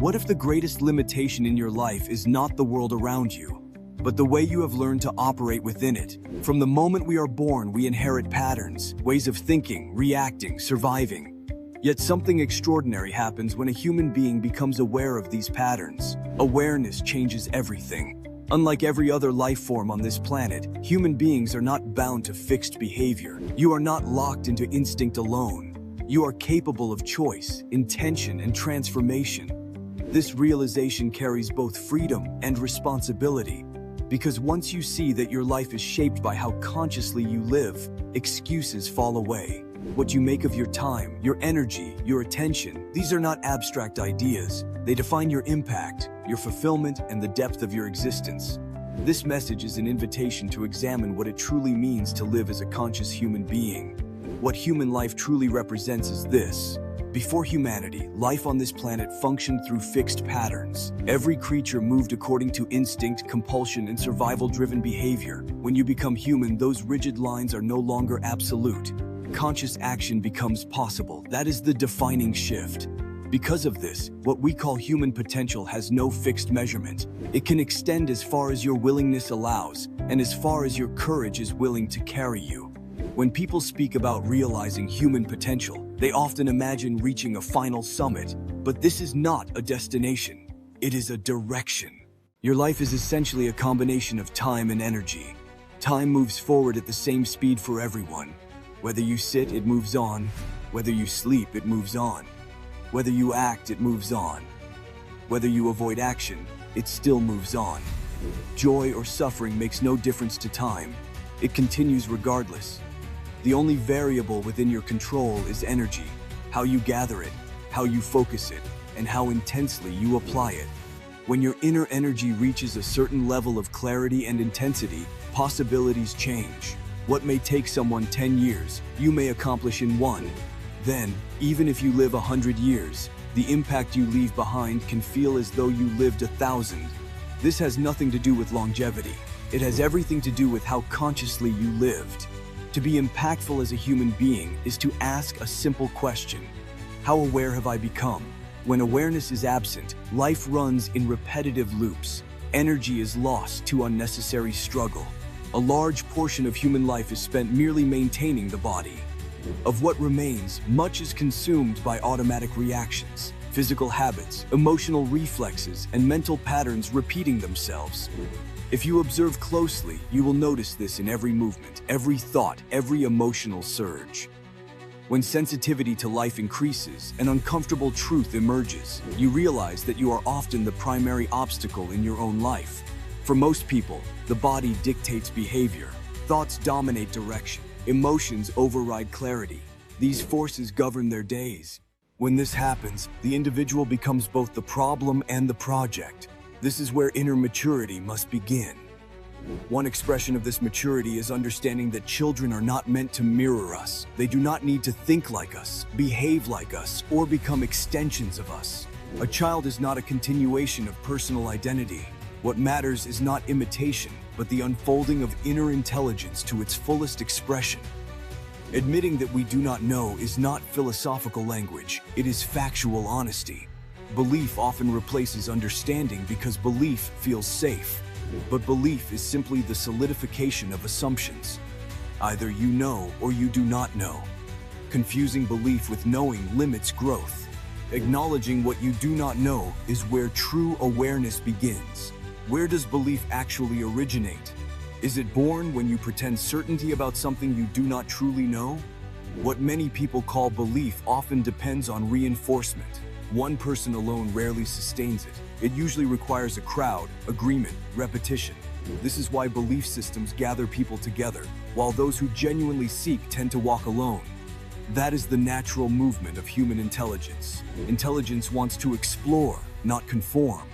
What if the greatest limitation in your life is not the world around you, but the way you have learned to operate within it? From the moment we are born, we inherit patterns, ways of thinking, reacting, surviving. Yet something extraordinary happens when a human being becomes aware of these patterns. Awareness changes everything. Unlike every other life form on this planet, human beings are not bound to fixed behavior. You are not locked into instinct alone. You are capable of choice, intention, and transformation. This realization carries both freedom and responsibility, because once you see that your life is shaped by how consciously you live, excuses fall away. What you make of your time, your energy, your attention, these are not abstract ideas. They define your impact, your fulfillment, and the depth of your existence. This message is an invitation to examine what it truly means to live as a conscious human being. What human life truly represents is this. Before humanity, life on this planet functioned through fixed patterns. Every creature moved according to instinct, compulsion, and survival-driven behavior. When you become human, those rigid lines are no longer absolute. Conscious action becomes possible. That is the defining shift. Because of this, what we call human potential has no fixed measurement. It can extend as far as your willingness allows, and as far as your courage is willing to carry you. When people speak about realizing human potential, they often imagine reaching a final summit, but this is not a destination. It is a direction. Your life is essentially a combination of time and energy. Time moves forward at the same speed for everyone. Whether you sit, it moves on. Whether you sleep, it moves on. Whether you act, it moves on. Whether you avoid action, it still moves on. Joy or suffering makes no difference to time. It continues regardless. The only variable within your control is energy, how you gather it, how you focus it, and how intensely you apply it. When your inner energy reaches a certain level of clarity and intensity, possibilities change. What may take someone 10 years, you may accomplish in 1. Then, even if you live 100 years, the impact you leave behind can feel as though you lived 1,000. This has nothing to do with longevity. It has everything to do with how consciously you lived. To be impactful as a human being is to ask a simple question. How aware have I become? When awareness is absent, life runs in repetitive loops. Energy is lost to unnecessary struggle. A large portion of human life is spent merely maintaining the body. Of what remains, much is consumed by automatic reactions, physical habits, emotional reflexes, and mental patterns repeating themselves. If you observe closely, you will notice this in every movement, every thought, every emotional surge. When sensitivity to life increases, an uncomfortable truth emerges. You realize that you are often the primary obstacle in your own life. For most people, the body dictates behavior. Thoughts dominate direction. Emotions override clarity. These forces govern their days. When this happens, the individual becomes both the problem and the project. This is where inner maturity must begin. One expression of this maturity is understanding that children are not meant to mirror us. They do not need to think like us, behave like us, or become extensions of us. A child is not a continuation of personal identity. What matters is not imitation, but the unfolding of inner intelligence to its fullest expression. Admitting that we do not know is not philosophical language, it is factual honesty. Belief often replaces understanding because belief feels safe. But belief is simply the solidification of assumptions. Either you know or you do not know. Confusing belief with knowing limits growth. Acknowledging what you do not know is where true awareness begins. Where does belief actually originate? Is it born when you pretend certainty about something you do not truly know? What many people call belief often depends on reinforcement. One person alone rarely sustains it. It usually requires a crowd, agreement, repetition. This is why belief systems gather people together, while those who genuinely seek tend to walk alone. That is the natural movement of human intelligence. Intelligence wants to explore, not conform.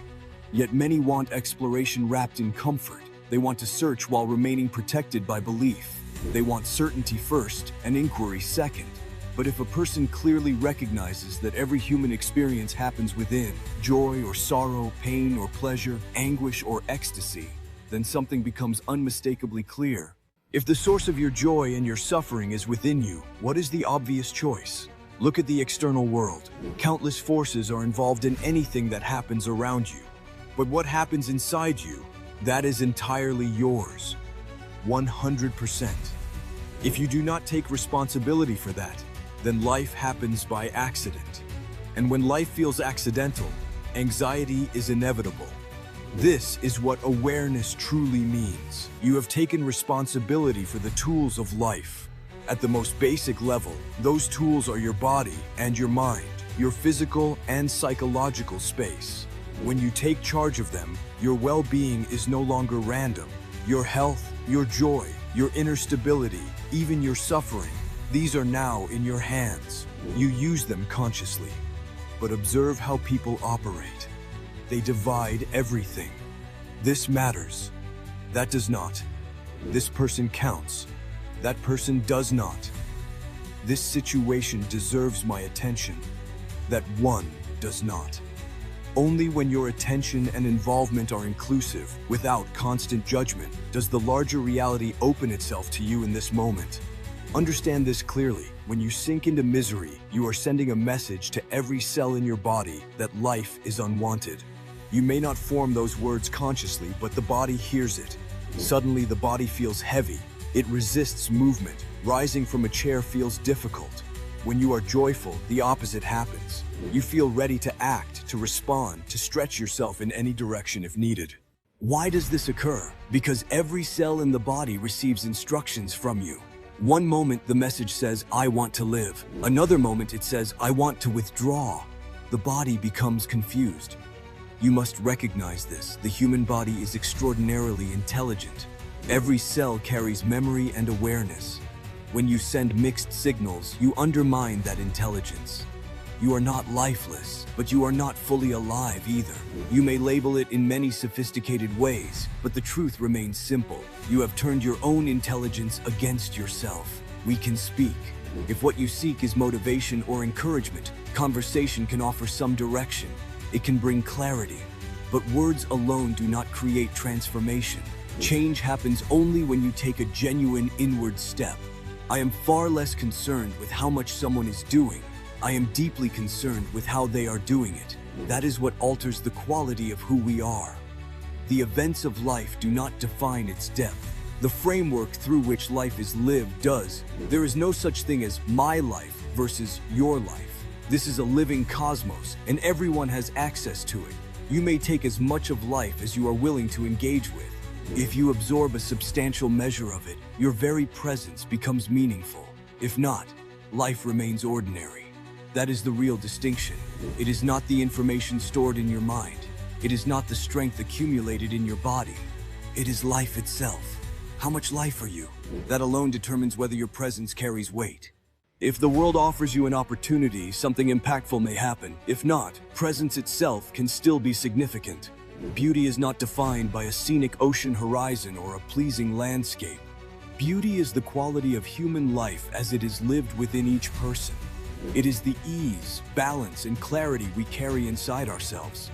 Yet many want exploration wrapped in comfort. They want to search while remaining protected by belief. They want certainty first and inquiry second. But if a person clearly recognizes that every human experience happens within, joy or sorrow, pain or pleasure, anguish or ecstasy, then something becomes unmistakably clear. If the source of your joy and your suffering is within you, what is the obvious choice? Look at the external world. Countless forces are involved in anything that happens around you. But what happens inside you, that is entirely yours. 100%. If you do not take responsibility for that, then life happens by accident. And when life feels accidental, anxiety is inevitable. This is what awareness truly means. You have taken responsibility for the tools of life. At the most basic level, those tools are your body and your mind, your physical and psychological space. When you take charge of them, your well-being is no longer random. Your health, your joy, your inner stability, even your suffering, these are now in your hands. You use them consciously. But observe how people operate. They divide everything. This matters. That does not. This person counts. That person does not. This situation deserves my attention. That one does not. Only when your attention and involvement are inclusive, without constant judgment, does the larger reality open itself to you in this moment. Understand this clearly. When you sink into misery, you are sending a message to every cell in your body that life is unwanted. You may not form those words consciously, but the body hears it. Suddenly, the body feels heavy. It resists movement. Rising from a chair feels difficult. When you are joyful, the opposite happens. You feel ready to act, to respond, to stretch yourself in any direction if needed. Why does this occur? Because every cell in the body receives instructions from you. One moment, the message says, "I want to live." Another moment, it says, "I want to withdraw." The body becomes confused. You must recognize this. The human body is extraordinarily intelligent. Every cell carries memory and awareness. When you send mixed signals, you undermine that intelligence. You are not lifeless, but you are not fully alive either. You may label it in many sophisticated ways, but the truth remains simple. You have turned your own intelligence against yourself. We can speak. If what you seek is motivation or encouragement, conversation can offer some direction. It can bring clarity. But words alone do not create transformation. Change happens only when you take a genuine inward step. I am far less concerned with how much someone is doing. I am deeply concerned with how they are doing it. That is what alters the quality of who we are. The events of life do not define its depth. The framework through which life is lived does. There is no such thing as my life versus your life. This is a living cosmos, and everyone has access to it. You may take as much of life as you are willing to engage with. If you absorb a substantial measure of it, your very presence becomes meaningful. If not, life remains ordinary. That is the real distinction. It is not the information stored in your mind. It is not the strength accumulated in your body. It is life itself. How much life are you? That alone determines whether your presence carries weight. If the world offers you an opportunity, something impactful may happen. If not, presence itself can still be significant. Beauty is not defined by a scenic ocean horizon or a pleasing landscape. Beauty is the quality of human life as it is lived within each person. It is the ease, balance, and clarity we carry inside ourselves.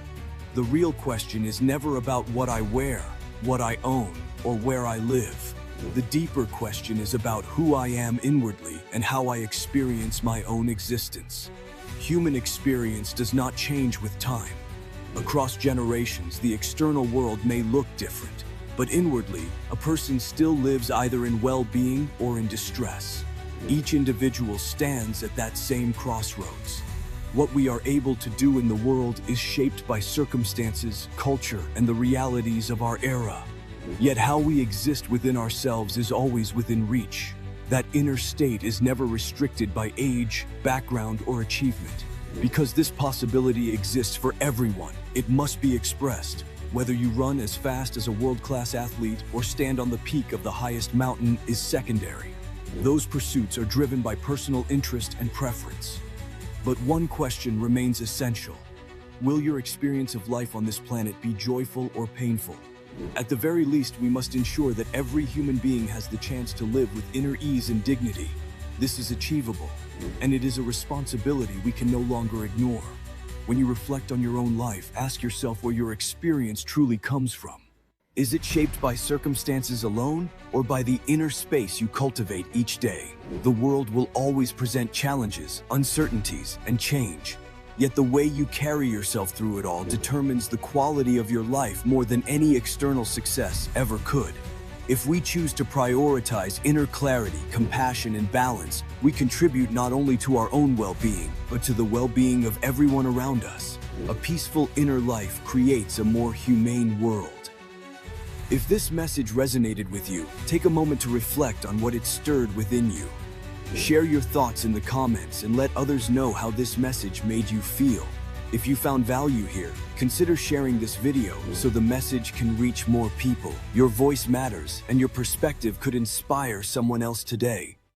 The real question is never about what I wear, what I own, or where I live. The deeper question is about who I am inwardly and how I experience my own existence. Human experience does not change with time. Across generations, the external world may look different, but inwardly, a person still lives either in well-being or in distress. Each individual stands at that same crossroads. What we are able to do in the world is shaped by circumstances, culture, and the realities of our era. Yet how we exist within ourselves is always within reach. That inner state is never restricted by age, background, or achievement. Because this possibility exists for everyone, it must be expressed. Whether you run as fast as a world-class athlete or stand on the peak of the highest mountain is secondary. Those pursuits are driven by personal interest and preference. But one question remains essential. Will your experience of life on this planet be joyful or painful? At the very least, we must ensure that every human being has the chance to live with inner ease and dignity. This is achievable, and it is a responsibility we can no longer ignore. When you reflect on your own life, ask yourself where your experience truly comes from. Is it shaped by circumstances alone, or by the inner space you cultivate each day? The world will always present challenges, uncertainties, and change. Yet the way you carry yourself through it all determines the quality of your life more than any external success ever could. If we choose to prioritize inner clarity, compassion, and balance, we contribute not only to our own well-being, but to the well-being of everyone around us. A peaceful inner life creates a more humane world. If this message resonated with you, take a moment to reflect on what it stirred within you. Share your thoughts in the comments and let others know how this message made you feel. If you found value here, consider sharing this video so the message can reach more people. Your voice matters, and your perspective could inspire someone else today.